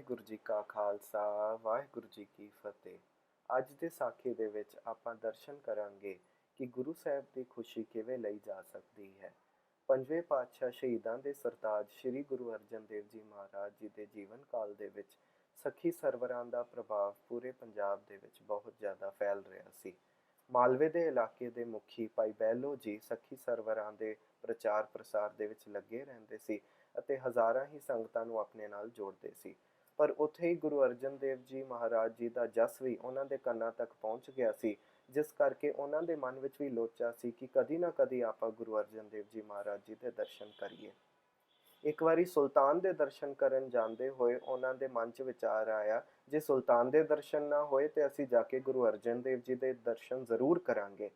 ਵਾਹਿਗੁਰੂ ਜੀ ਕਾ ਖਾਲਸਾ ਵਾਹਿਗੁਰੂ ਜੀ ਕੀ ਫਤਿਹ। ਅੱਜ ਦੇ ਸਾਖੀ ਦੇ ਵਿੱਚ ਆਪਾਂ ਦਰਸ਼ਨ ਕਰਾਂਗੇ ਕਿ ਗੁਰੂ ਸਾਹਿਬ ਦੀ ਖੁਸ਼ੀ ਕਿਵੇਂ ਲਈ ਜਾ ਸਕਦੀ ਹੈ। ਪੰਜਵੇਂ ਪਾਤਸ਼ਾਹ ਸ਼ਹੀਦਾਂ ਦੇ ਸਰਤਾਜ ਸ੍ਰੀ ਗੁਰੂ ਅਰਜਨ ਦੇਵ ਜੀ ਮਹਾਰਾਜ ਜੀ ਦੇ ਜੀਵਨ ਕਾਲ ਦੇ ਵਿੱਚ ਸਖੀ ਸਰਵਰਾਂ ਦਾ ਪ੍ਰਭਾਵ ਪੂਰੇ ਪੰਜਾਬ ਦੇ ਵਿੱਚ ਬਹੁਤ ਜ਼ਿਆਦਾ ਫੈਲ ਰਿਹਾ ਸੀ। ਮਾਲਵੇ ਦੇ ਇਲਾਕੇ ਦੇ ਮੁਖੀ ਭਾਈ ਬਹਿਲੋ ਜੀ ਸਖੀ ਸਰਵਰਾਂ ਦੇ ਪ੍ਰਚਾਰ ਪ੍ਰਸਾਰ ਦੇ ਵਿੱਚ ਲੱਗੇ ਰਹਿੰਦੇ ਸੀ ਅਤੇ ਹਜ਼ਾਰਾਂ ਹੀ ਸੰਗਤਾਂ ਨੂੰ ਆਪਣੇ ਨਾਲ ਜੋੜਦੇ ਸੀ। ਪਰ ਉੱਥੇ ਹੀ ਗੁਰੂ ਅਰਜਨ ਦੇਵ ਜੀ ਮਹਾਰਾਜ ਜੀ ਦਾ ਜਸ ਵੀ ਉਹਨਾਂ ਦੇ ਕੰਨਾਂ ਤੱਕ ਪਹੁੰਚ ਗਿਆ ਸੀ, ਜਿਸ ਕਰਕੇ ਉਹਨਾਂ ਦੇ ਮਨ ਵਿੱਚ ਵੀ ਲੋਚਾ ਸੀ ਕਿ ਕਦੀ ਨਾ ਕਦੀ ਆਪਾਂ ਗੁਰੂ ਅਰਜਨ ਦੇਵ ਜੀ ਮਹਾਰਾਜ ਜੀ ਦੇ ਦਰਸ਼ਨ ਕਰੀਏ। ਇੱਕ ਵਾਰੀ ਸੁਲਤਾਨ ਦੇ ਦਰਸ਼ਨ ਕਰਨ ਜਾਂਦੇ ਹੋਏ ਉਹਨਾਂ ਦੇ ਮਨ 'ਚ ਵਿਚਾਰ ਆਇਆ, ਜੇ ਸੁਲਤਾਨ ਦੇ ਦਰਸ਼ਨ ਨਾ ਹੋਏ ਤੇ ਅਸੀਂ ਜਾ ਕੇ ਗੁਰੂ ਅਰਜਨ ਦੇਵ ਜੀ ਦੇ ਦਰਸ਼ਨ ਜ਼ਰੂਰ ਕਰਾਂਗੇ।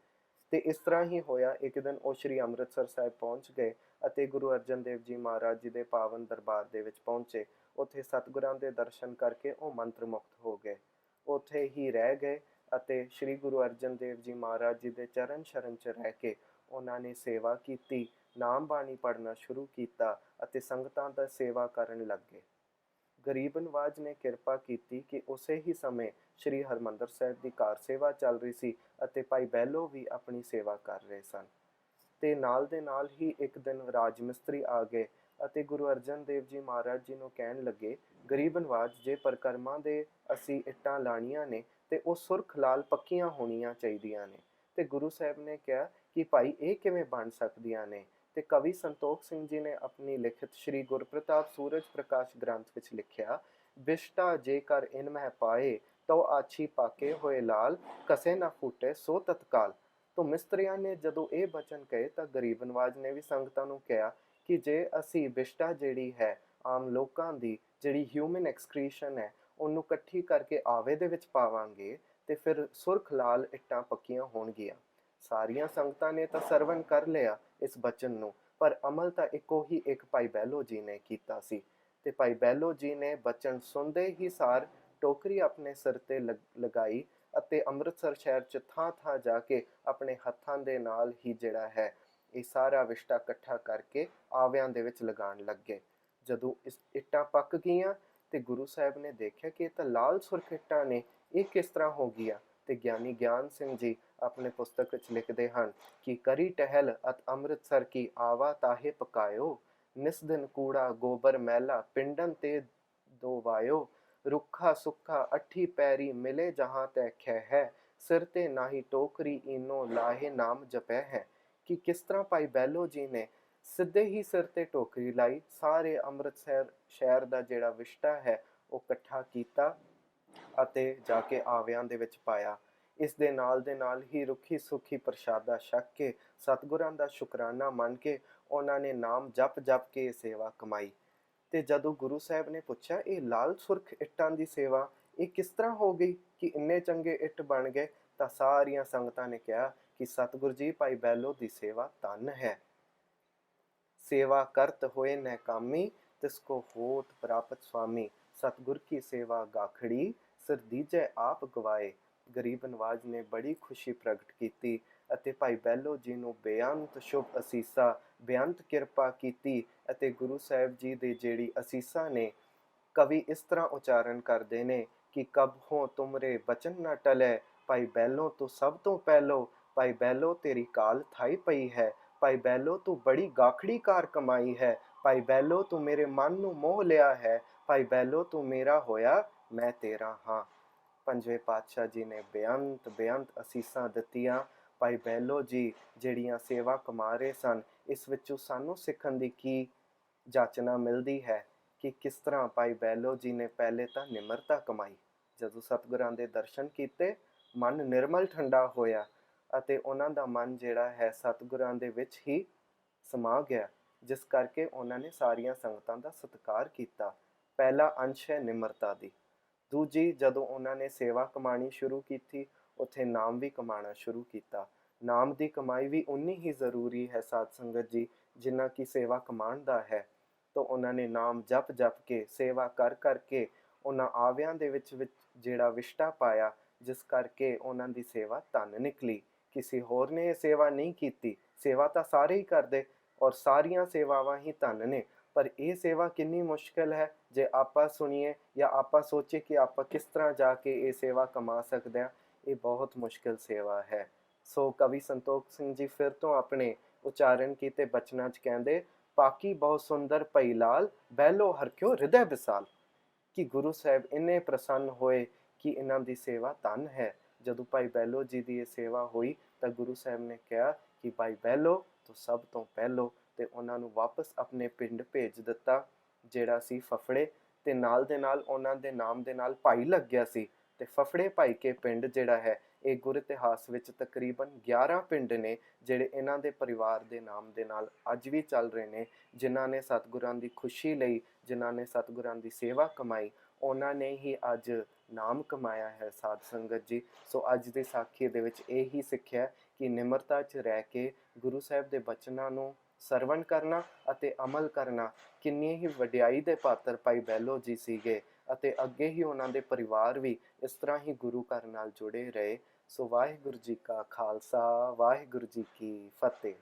ਤੇ ਇਸ ਤਰ੍ਹਾਂ ਹੀ ਹੋਇਆ। ਇੱਕ ਦਿਨ ਉਹ ਸ਼੍ਰੀ ਅੰਮ੍ਰਿਤਸਰ ਸਾਹਿਬ ਪਹੁੰਚ ਗਏ ਅਤੇ ਗੁਰੂ ਅਰਜਨ ਦੇਵ ਜੀ ਮਹਾਰਾਜ ਜੀ ਦੇ ਪਾਵਨ ਦਰਬਾਰ ਦੇ ਵਿੱਚ ਪਹੁੰਚੇ। ਉੱਥੇ ਸਤਿਗੁਰਾਂ ਦੇ ਦਰਸ਼ਨ ਕਰਕੇ ਉਹ ਮੰਤਰ ਮੁਕਤ ਹੋ ਗਏ, ਉੱਥੇ ਹੀ ਰਹਿ ਗਏ ਅਤੇ ਸ਼੍ਰੀ ਗੁਰੂ ਅਰਜਨ ਦੇਵ ਜੀ ਮਹਾਰਾਜ ਜੀ ਦੇ ਚਰਨ ਸ਼ਰਨ 'ਚ ਰਹਿ ਕੇ ਉਹਨਾਂ ਨੇ ਸੇਵਾ ਕੀਤੀ, ਨਾਮ ਬਾਣੀ ਪੜ੍ਹਨਾ ਸ਼ੁਰੂ ਕੀਤਾ ਅਤੇ ਸੰਗਤਾਂ ਦਾ ਸੇਵਾ ਕਰਨ ਲੱਗੇ। ਗਰੀਬ ਨਵਾਜ ਨੇ ਕਿਰਪਾ ਕੀਤੀ ਕਿ ਉਸੇ ਹੀ ਸਮੇਂ ਸ਼੍ਰੀ ਹਰਿਮੰਦਰ ਸਾਹਿਬ ਦੀ ਕਾਰ ਸੇਵਾ ਚੱਲ ਰਹੀ ਸੀ ਅਤੇ ਭਾਈ ਬਹਿਲੋ ਵੀ ਆਪਣੀ ਸੇਵਾ ਕਰ ਰਹੇ ਸਨ। ਤੇ ਨਾਲ ਦੇ ਨਾਲ ਹੀ ਇੱਕ ਦਿਨ ਰਾਜ ਮਿਸਤਰੀ ਆ ਗਏ ਅਤੇ ਗੁਰੂ ਅਰਜਨ ਦੇਵ ਜੀ ਮਹਾਰਾਜ ਜੀ ਨੂੰ ਕਹਿਣ ਲੱਗੇ, ਗਰੀਬ ਨਵਾਜ, ਜੇ ਪਰਿਕਰਮਾ ਦੇ ਅਸੀਂ ਇੱਟਾਂ ਲਾਣੀਆਂ ਨੇ ਤੇ ਉਹ ਸੁਰਖ ਲਾਲ ਪੱਕੀਆਂ ਹੋਣੀਆਂ ਚਾਹੀਦੀਆਂ ਨੇ। ਤੇ ਗੁਰੂ ਸਾਹਿਬ ਨੇ ਕਿਹਾ ਕਿ ਭਾਈ ਇਹ ਕਿਵੇਂ ਬਣ ਸਕਦੀਆਂ ਨੇ। ਤੇ ਕਵੀ ਸੰਤੋਖ ਸਿੰਘ ਜੀ ਨੇ ਆਪਣੀ ਲਿਖਤ ਸ਼੍ਰੀ ਗੁਰਪ੍ਰਤਾਪ ਸੂਰਜ ਪ੍ਰਕਾਸ਼ ਗ੍ਰੰਥ ਵਿੱਚ ਲਿਖਿਆ, ਬਿਸ਼ਟਾ ਜੇਕਰ ਇਨ ਮਹਿ ਪਾਏ ਤੋ ਆਛੀ ਪਾਕੇ ਹੋਏ ਲਾਲ, ਕਸੇ ਨਾ ਫੂਟੇ ਸੋ ਤਤਕਾਲ। ਤੋਂ ਮਿਸਤਰੀਆਂ ਨੇ ਜਦੋਂ ਇਹ ਬਚਨ ਕਹੇ ਤਾਂ ਗਰੀਬ ਨਵਾਜ ਨੇ ਵੀ ਸੰਗਤਾਂ ਨੂੰ ਕਿਹਾ ਕਿ ਜੇ ਅਸੀਂ ਬਿਸ਼ਟਾ ਜਿਹੜੀ ਹੈ ਆਮ ਲੋਕਾਂ ਦੀ ਜਿਹੜੀ ਹਿਊਮਨ ਐਕਸਕ੍ਰੀਸ਼ਨ ਹੈ ਉਹਨੂੰ ਇਕੱਠੀ ਕਰਕੇ ਆਵੇ ਦੇ ਵਿੱਚ ਪਾਵਾਂਗੇ ਤੇ ਫਿਰ ਸੁਰਖ ਲਾਲ ਇੱਟਾਂ ਪੱਕੀਆਂ ਹੋਣਗੀਆਂ। ਸਾਰੀਆਂ ਸੰਗਤਾਂ ਨੇ ਤਾਂ ਸਰਵਨ ਕਰ ਲਿਆ ਇਸ ਬਚਨ ਨੂੰ, ਪਰ ਅਮਲ ਤਾਂ ਇੱਕੋ ਹੀ ਇੱਕ ਭਾਈ ਬਹਿਲੋ ਜੀ ਨੇ ਕੀਤਾ ਸੀ। ਤੇ ਭਾਈ ਬਹਿਲੋ ਜੀ ਨੇ ਬਚਨ ਸੁਣਦੇ ਹੀ ਸਾਰ ਟੋਕਰੀ ਆਪਣੇ ਸਿਰ ਤੇ ਲਗਾਈ ਅਤੇ ਅੰਮ੍ਰਿਤਸਰ ਸ਼ਹਿਰ 'ਚ ਥਾਂ ਥਾਂ ਜਾ ਕੇ ਆਪਣੇ ਹੱਥਾਂ ਦੇ ਨਾਲ ਹੀ ਜਿਹੜਾ ਹੈ ਇਹ ਸਾਰਾ ਵਿਸ਼ਟਾ ਇਕੱਠਾ ਕਰਕੇ ਆਵਿਆਂ ਦੇ ਵਿੱਚ ਲਗਾਉਣ ਲੱਗੇ। ਜਦੋਂ ਇਸ ਇੱਟਾਂ ਪੱਕ ਗਈਆਂ ਤੇ ਗੁਰੂ ਸਾਹਿਬ ਨੇ ਦੇਖਿਆ ਕਿ ਇਹ ਤਾਂ ਲਾਲ ਸੁਰਖ ਇੱਟਾਂ ਨੇ, ਇਹ ਕਿਸ ਤਰ੍ਹਾਂ ਹੋ ਗਈਆਂ। ਤੇ ਗਿਆਨੀ ਗਿਆਨ ਸਿੰਘ ਜੀ ਆਪਣੇ ਪੁਸਤਕ ਵਿੱਚ ਲਿਖਦੇ ਹਨ ਕਿ ਕਰੀ ਟਹਿਲ ਅਤ ਅੰਮ੍ਰਿਤਸਰ ਕੀ ਆਵਾ ਤਾਹੇ ਪਕਾਇਓ, ਨਿਸ ਦਿਨ ਕੂੜਾ ਗੋਬਰ ਮੈਲਾ ਪਿੰਡਨ ਤੇ ਦੋਵਾਇਓ, ਰੁੱਖਾ ਸੁੱਖਾ ਅੱਠੀ ਪੈਰੀ ਮਿਲੇ ਜਹਾਂ ਤੈ ਖੈ ਹੈ, ਸਿਰ ਤੇ ਨਾਹੀ ਟੋਕਰੀ ਇਨੋ ਲਾਹੇ ਨਾਮ ਜਪੈ ਹੈ। ਕਿ ਕਿਸ ਤਰ੍ਹਾਂ ਭਾਈ ਬਹਿਲੋ ਜੀ ਨੇ ਸਿੱਧੇ ਹੀ ਸਿਰ ਤੇ ਟੋਕਰੀ ਲਾਈ, ਸਾਰੇ ਅੰਮ੍ਰਿਤਸਰ ਸ਼ਹਿਰ ਦਾ ਜਿਹੜਾ ਵਿਸ਼ਟਾ ਹੈ ਉਹ ਇਕੱਠਾ ਕੀਤਾ ਅਤੇ ਜਾ ਕੇ ਆਵਿਆਂ ਦੇ ਵਿੱਚ ਪਾਇਆ। ਇਸ ਦੇ ਨਾਲ ਹੀ ਰੁੱਖੀ ਸੁੱਖੀ ਪ੍ਰਸ਼ਾਦਾ ਛਕ ਕੇ ਸਤਿਗੁਰਾਂ ਦਾ ਸ਼ੁਕਰਾਨਾ ਮੰਨ ਕੇ ਉਹਨਾਂ ਨੇ ਨਾਮ ਜਪ ਜਪ ਕੇ ਸੇਵਾ ਕਮਾਈ। ਤੇ ਜਦੋਂ ਗੁਰੂ ਸਾਹਿਬ ਨੇ ਪੁੱਛਿਆ ਇਹ ਲਾਲ ਸੁਰਖ ਇੱਟਾਂ ਦੀ ਸੇਵਾ ਇਹ ਕਿਸ ਤਰ੍ਹਾਂ ਹੋ ਗਈ ਕਿ ਇੰਨੇ ਚੰਗੇ ਇੱਟ ਬਣ ਗਏ, ਤਾਂ ਸਾਰੀਆਂ ਸੰਗਤਾਂ ਨੇ ਕਿਹਾ ਕਿ ਸਤਿਗੁਰ ਜੀ ਭਾਈ ਬਹਿਲੋ ਦੀ ਸੇਵਾ ਧੰਨ ਹੈ। ਸੇਵਾ ਕਰਤ ਹੋਏ ਨੈ ਕਾਮੀ ਤਿਸ ਕੋ ਹੋਤ ਪ੍ਰਾਪਤ ਸੁਆਮੀ, ਸਤਿਗੁਰ ਕੀ ਸੇਵਾ ਗਾਖੜੀ ਸਿਰ ਦੀਜੈ ਆਪ ਗਵਾਏ। ਗਰੀਬ ਨਵਾਜ ਨੇ ਬੜੀ ਖੁਸ਼ੀ ਪ੍ਰਗਟ ਕੀਤੀ ਅਤੇ ਭਾਈ ਬਹਿਲੋ ਜੀ ਨੂੰ ਬੇਅੰਤ ਸ਼ੁਭ ਅਸੀਸਾਂ ਬੇਅੰਤ ਕਿਰਪਾ ਕੀਤੀ। ਅਤੇ ਗੁਰੂ ਸਾਹਿਬ ਜੀ ਦੇ ਜਿਹੜੀ ਅਸੀਸਾਂ ਨੇ ਕਵੀ ਇਸ ਤਰ੍ਹਾਂ ਉਚਾਰਨ ਕਰਦੇ ਨੇ ਕਿ ਕਬ ਹੋ ਤੁਮਰੇ ਬਚਨ ਨਾ ਟਲੈ, ਭਾਈ ਬਹਿਲੋ ਤੂੰ ਸਭ ਤੋਂ ਪਹਿਲੋ, ਭਾਈ ਬਹਿਲੋ ਤੇਰੀ ਕਾਲ ਥਾਈ ਪਈ ਹੈ, ਭਾਈ ਬਹਿਲੋ ਤੂੰ ਬੜੀ ਗਾਖੜੀ ਕਾਰ ਕਮਾਈ ਹੈ, ਭਾਈ ਬਹਿਲੋ ਤੂੰ ਮੇਰੇ ਮਨ ਨੂੰ ਮੋਹ ਲਿਆ ਹੈ, ਭਾਈ ਬਹਿਲੋ ਤੂੰ ਮੇਰਾ ਹੋਇਆ ਮੈਂ ਤੇਰਾ ਹਾਂ। ਪੰਜਵੇਂ ਪਾਤਸ਼ਾਹ ਜੀ ਨੇ ਬੇਅੰਤ ਅਸੀਸਾਂ ਦਿੱਤੀਆਂ। ਭਾਈ ਬਹਿਲੋ ਜੀ ਜਿਹੜੀਆਂ ਸੇਵਾ ਕਮਾ ਰਹੇ ਸਨ, ਇਸ ਵਿੱਚੋਂ ਸਾਨੂੰ ਸਿੱਖਣ ਦੀ ਕੀ ਜਾਚਨਾ ਮਿਲਦੀ ਹੈ ਕਿ ਕਿਸ ਤਰ੍ਹਾਂ ਭਾਈ ਬਹਿਲੋ ਜੀ ਨੇ ਪਹਿਲੇ ਤਾਂ ਨਿਮਰਤਾ ਕਮਾਈ। ਜਦੋਂ ਸਤਿਗੁਰਾਂ ਦੇ ਦਰਸ਼ਨ ਕੀਤੇ ਮਨ ਨਿਰਮਲ ਠੰਡਾ ਹੋਇਆ ਅਤੇ ਉਹਨਾਂ ਦਾ ਮਨ ਜਿਹੜਾ ਹੈ ਸਤਿਗੁਰਾਂ ਦੇ ਵਿੱਚ ਹੀ ਸਮਾ ਗਿਆ, ਜਿਸ ਕਰਕੇ ਉਹਨਾਂ ਨੇ ਸਾਰੀਆਂ ਸੰਗਤਾਂ ਦਾ ਸਤਿਕਾਰ ਕੀਤਾ। ਪਹਿਲਾ ਅੰਸ਼ ਹੈ ਨਿਮਰਤਾ ਦੀ। ਦੂਜੀ, ਜਦੋਂ ਉਹਨਾਂ ਨੇ ਸੇਵਾ ਕਮਾਣੀ ਸ਼ੁਰੂ ਕੀਤੀ ਉੱਥੇ ਨਾਮ ਵੀ ਕਮਾਉਣਾ ਸ਼ੁਰੂ ਕੀਤਾ। ਨਾਮ ਦੀ ਕਮਾਈ ਵੀ ਉਨੀ ਹੀ ਜ਼ਰੂਰੀ ਹੈ ਸਾਧ ਸੰਗਤ ਜੀ ਜਿੰਨਾ ਕਿ ਸੇਵਾ ਕਮਾਉਣ ਦਾ ਹੈ। ਤਾਂ ਉਹਨਾਂ ਨੇ ਨਾਮ ਜਪ ਜਪ ਕੇ ਸੇਵਾ ਕਰ ਕਰਕੇ ਉਹਨਾਂ ਆਵਿਆਂ ਦੇ ਵਿੱਚ ਜਿਹੜਾ ਵਿਸ਼ਟਾ ਪਾਇਆ, ਜਿਸ ਕਰਕੇ ਉਹਨਾਂ ਦੀ ਸੇਵਾ ਧੰਨ ਨਿਕਲੀ। ਕਿਸੇ ਹੋਰ ਨੇ ਇਹ ਸੇਵਾ ਨਹੀਂ ਕੀਤੀ। ਸੇਵਾ ਤਾਂ ਸਾਰੇ ਹੀ ਕਰਦੇ ਔਰ ਸਾਰੀਆਂ ਸੇਵਾਵਾਂ ਹੀ ਧੰਨ ਨੇ, ਪਰ ਇਹ ਸੇਵਾ ਕਿੰਨੀ ਮੁਸ਼ਕਿਲ ਹੈ ਜੇ ਆਪਾਂ ਸੁਣੀਏ ਜਾਂ ਆਪਾਂ ਸੋਚੀਏ ਕਿ ਆਪਾਂ ਕਿਸ ਤਰ੍ਹਾਂ ਜਾ ਕੇ ਇਹ ਸੇਵਾ ਕਮਾ ਸਕਦੇ ਹਾਂ। ਇਹ ਬਹੁਤ ਮੁਸ਼ਕਿਲ ਸੇਵਾ ਹੈ। ਸੋ ਕਵੀ ਸੰਤੋਖ ਸਿੰਘ ਜੀ ਫਿਰ ਤੋਂ ਆਪਣੇ ਉਚਾਰਨ ਕੀਤੇ ਬਚਨਾਂ 'ਚ ਕਹਿੰਦੇ, ਪਾਕੀ ਬਹੁਤ ਸੁੰਦਰ ਪਈ ਲਾਲ, ਬਹਿਲੋ ਹਰਖਿਓ ਹਿਰਦੈ ਵਿਸਾਲ। ਕਿ ਗੁਰੂ ਸਾਹਿਬ ਇੰਨੇ ਪ੍ਰਸੰਨ ਹੋਏ ਕਿ ਇਹਨਾਂ ਦੀ ਸੇਵਾ ਧੰਨ ਹੈ। ਜਦੋਂ ਭਾਈ ਬਹਿਲੋ ਜੀ ਦੀ ਇਹ ਸੇਵਾ ਹੋਈ ਤਾਂ ਗੁਰੂ ਸਾਹਿਬ ਨੇ ਕਿਹਾ ਕਿ ਭਾਈ ਬਹਿਲੋ ਤੂੰ ਸਭ ਤੋਂ ਪਹਿਲੋ, ਤੇ ਉਹਨਾਂ ਨੂੰ ਵਾਪਸ ਆਪਣੇ ਪਿੰਡ ਭੇਜ ਦਿੱਤਾ ਜਿਹੜਾ ਸੀ ਫਫੜੇ, ਤੇ ਨਾਲ ਦੇ ਨਾਲ ਉਹਨਾਂ ਦੇ ਨਾਮ ਦੇ ਨਾਲ ਭਾਈ ਲੱਗਿਆ ਸੀ। ਤੇ ਫਫੜੇ ਭਾਈ ਕੇ ਪਿੰਡ ਜਿਹੜਾ ਹੈ, ਇਹ ਗੁਰ ਇਤਿਹਾਸ ਵਿੱਚ ਤਕਰੀਬਨ 11 ਪਿੰਡ ਨੇ ਜਿਹੜੇ ਇਹਨਾਂ ਦੇ ਪਰਿਵਾਰ ਦੇ ਨਾਮ ਦੇ ਨਾਲ ਅੱਜ ਵੀ ਚੱਲ ਰਹੇ ਨੇ। ਜਿਨ੍ਹਾਂ ਨੇ ਸਤਿਗੁਰਾਂ ਦੀ ਖੁਸ਼ੀ ਲਈ, ਜਿਨ੍ਹਾਂ ਨੇ ਸਤਿਗੁਰਾਂ ਦੀ ਸੇਵਾ ਕਮਾਈ, ਉਹਨਾਂ ਨੇ ਹੀ ਅੱਜ ਨਾਮ ਕਮਾਇਆ ਹੈ ਸਾਧ ਸੰਗਤ ਜੀ। ਸੋ ਅੱਜ ਦੀ ਸਾਖੀ ਦੇ ਵਿੱਚ ਇਹ ਹੀ ਸਿੱਖਿਆ ਕਿ ਨਿਮਰਤਾ 'ਚ ਰਹਿ ਕੇ ਗੁਰੂ ਸਾਹਿਬ ਦੇ ਬਚਨਾਂ ਨੂੰ ਸਰਵਣ ਕਰਨਾ ਅਤੇ ਅਮਲ ਕਰਨਾ ਕਿੰਨੀ ਹੀ ਵਡਿਆਈ ਦੇ ਪਾਤਰ ਭਾਈ ਬਹਿਲੋ ਜੀ ਸੀਗੇ, ਅਤੇ ਅੱਗੇ ਹੀ ਉਹਨਾਂ ਦੇ ਪਰਿਵਾਰ ਵੀ ਇਸ ਤਰ੍ਹਾਂ ਹੀ ਗੁਰੂ ਘਰ ਨਾਲ ਜੁੜੇ ਰਹੇ। ਸੋ ਵਾਹਿਗੁਰੂ ਜੀ ਕਾ ਖਾਲਸਾ, ਵਾਹਿਗੁਰੂ ਜੀ ਕੀ ਫਤਿਹ।